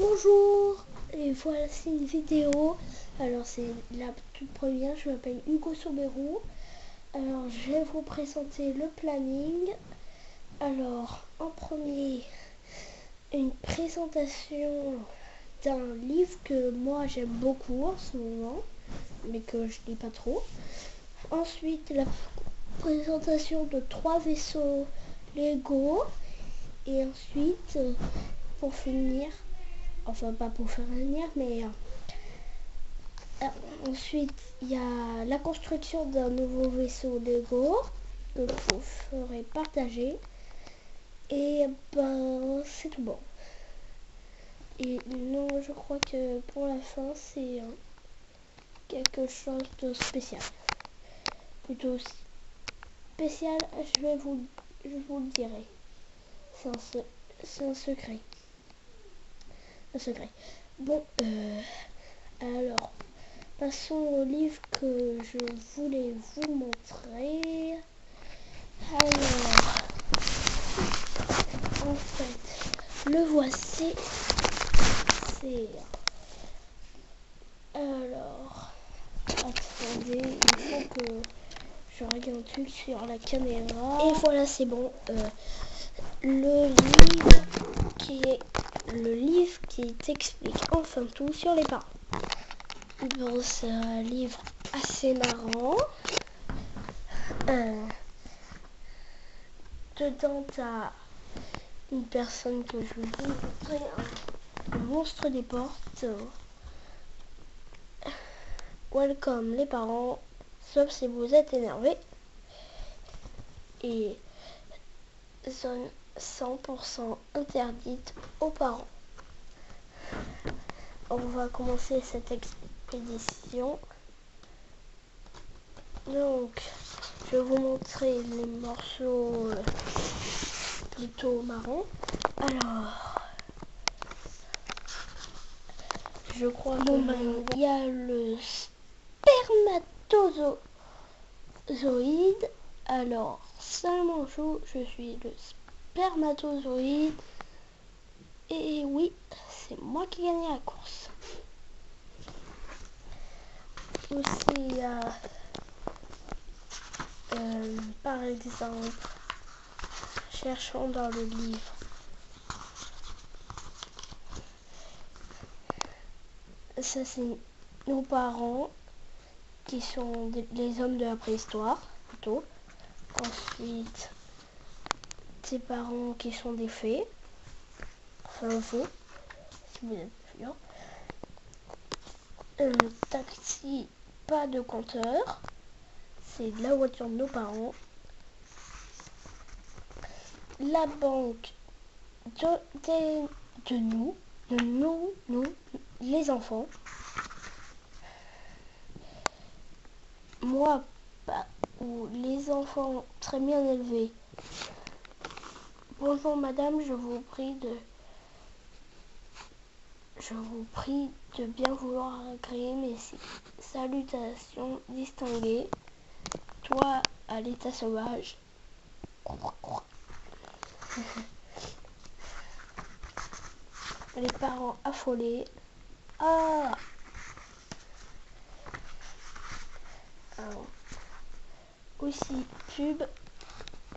Bonjour, et voici une vidéo. Alors c'est la toute première, je m'appelle Hugo Soberou. Alors je vais vous présenter le planning. Alors en premier, une présentation d'un livre que moi j'aime beaucoup en ce moment, mais que je lis pas trop. Ensuite la présentation de 3 vaisseaux Lego. Et ensuite, pour finir, enfin pas pour finir, mais ensuite il y a la construction d'un nouveau vaisseau Lego que je vous ferai partager. Et ben c'est tout bon. Et non, je crois que pour la fin c'est quelque chose de spécial. Plutôt spécial, je vous le dirai. C'est un secret. Un secret. Bon, alors, passons au livre que je voulais vous montrer. Alors, en fait, le voici. C'est... Alors, attendez, il faut que je regarde un truc sur la caméra. Et voilà, c'est bon. Le livre qui t'explique enfin tout sur les parents. Bon, c'est un livre assez marrant. Dedans, t'as une personne que je vais vous montrer, un monstre des portes. Welcome les parents, sauf si vous êtes énervés. Et zone 100% interdite aux parents. On va commencer cette expédition. Donc, je vais vous montrer les morceaux plutôt marrons. Alors, je crois il y a le spermatozoïde. Alors, seulement je suis le spermatozoïde. Et oui, c'est moi qui gagne la course. Aussi, par exemple, cherchons dans le livre. Ça, c'est nos parents qui sont les hommes de la préhistoire, plutôt. Ensuite, tes parents qui sont des fées. Enfin, faux, si vous êtes sûr. Un taxi, pas de compteur. C'est la voiture de nos parents. La banque de nous, les enfants. Moi, ou les enfants très bien élevés. Bonjour madame, je vous prie de bien vouloir agréer mes salutations distinguées. Toi, à l'état sauvage. Les parents affolés. Ah! Alors, aussi, pub.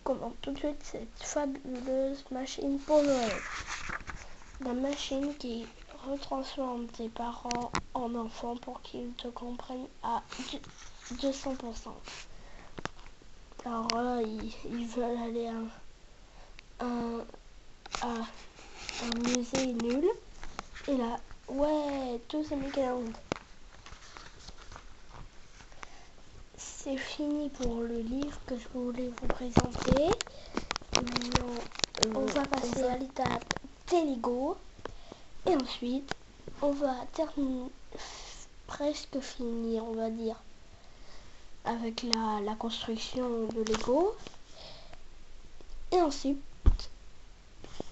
Commande tout de suite cette fabuleuse machine pour Noël. La machine qui retransforme tes parents en enfants pour qu'ils te comprennent à 200%. Alors là, ils veulent aller à un musée nul. Et là, ouais, tout c'est méga-honte. C'est fini pour le livre que je voulais vous présenter. Maintenant, on va passer à l'étape des Lego. Et ensuite, on va terminer, presque finir, on va dire, avec la construction de Lego. Et ensuite,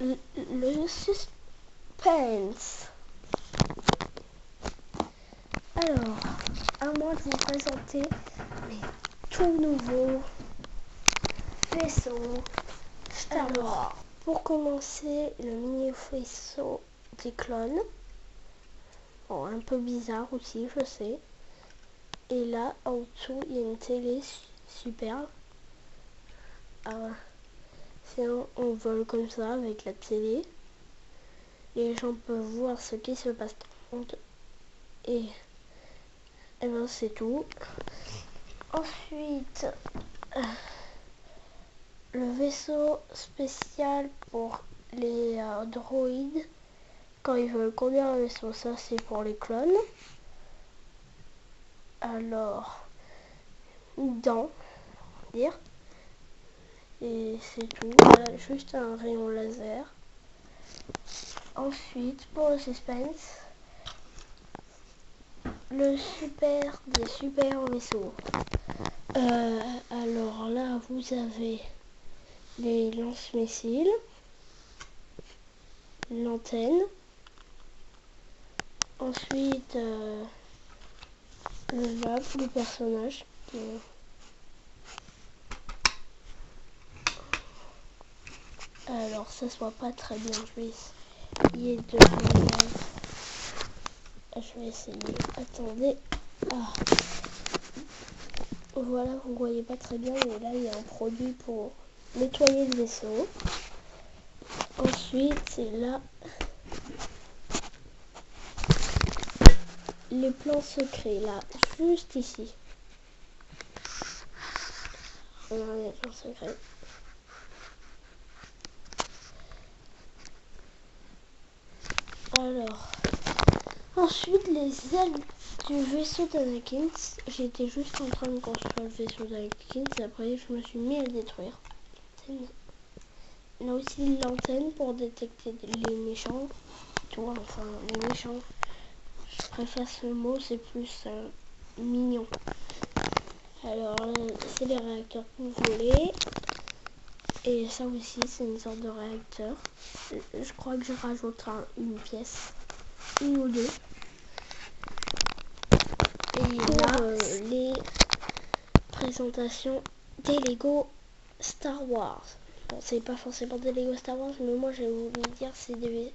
le suspense. Alors, à moi de vous présenter mes tout nouveaux vaisseaux Star Wars. Pour commencer, le mini vaisseau des clones. Bon, un peu bizarre aussi, je sais. Et là, en dessous, il y a une télé superbe. Sinon, on vole comme ça avec la télé. Les gens peuvent voir ce qui se passe dans le monde. Et ben, c'est tout. Ensuite, le vaisseau spécial pour les droïdes. Quand ils veulent conduire un vaisseau, ça c'est pour les clones. Alors, dire. Et c'est tout. Voilà, juste un rayon laser. Ensuite, pour le suspense, le super des super vaisseaux. Alors là, vous avez les lance-missiles, l'antenne. Ensuite, le personnage. Alors, ça se voit pas très bien. Je vais essayer de... Je vais essayer. Attendez. Ah. Voilà, vous voyez pas très bien, mais là, il y a un produit pour nettoyer le vaisseau. Ensuite, c'est là les plans secrets, là, juste ici. Regardez les plans secrets. Alors, ensuite, les ailes du vaisseau d'Anakin. J'étais juste en train de construire le vaisseau d'Anakin. Après, je me suis mis à le détruire. On a aussi l'antenne pour détecter les méchants. Tu vois, enfin, les méchants. Je préfère ce mot, c'est plus mignon. Alors, c'est les réacteurs pour voler. Et ça aussi, c'est une sorte de réacteur. Je crois que je rajouterai une pièce. Une ou deux. Et là, les présentations des Lego Star Wars. Bon, c'est pas forcément des Lego Star Wars, mais moi j'ai voulu dire c'est des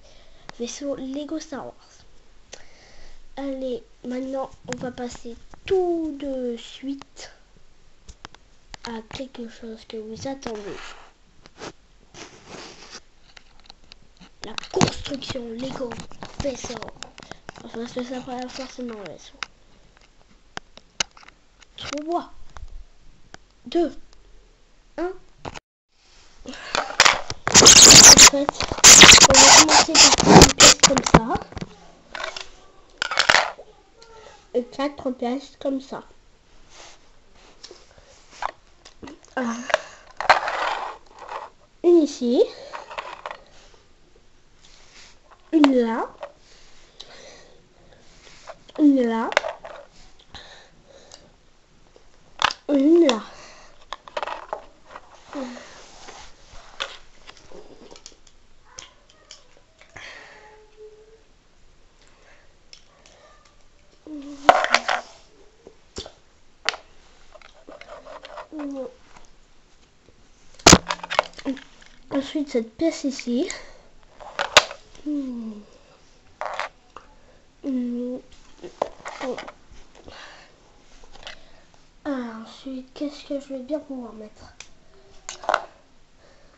vaisseaux Lego Star Wars. Allez, maintenant on va passer tout de suite à quelque chose que vous attendez. La construction Lego vaisseau. Enfin, ça pas forcément un vaisseau. 3, 2, 1. En fait, on va commencer par faire une pièce comme ça. Et 4 pièces comme ça. Une ici. Une là. Une là. Une là. Ensuite, cette pièce ici. Ensuite, qu'est-ce que je vais bien pouvoir mettre?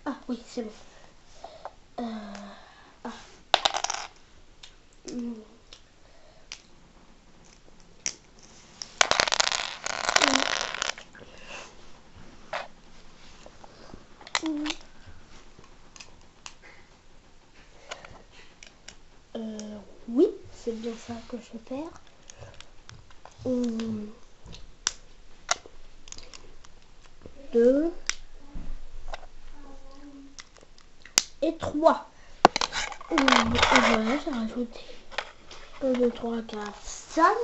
Ah oui, c'est bon. Oui, c'est bien ça que je vais faire. 2 et 3. Et voilà, j'ai rajouté 1, 2, 3, 4, 5.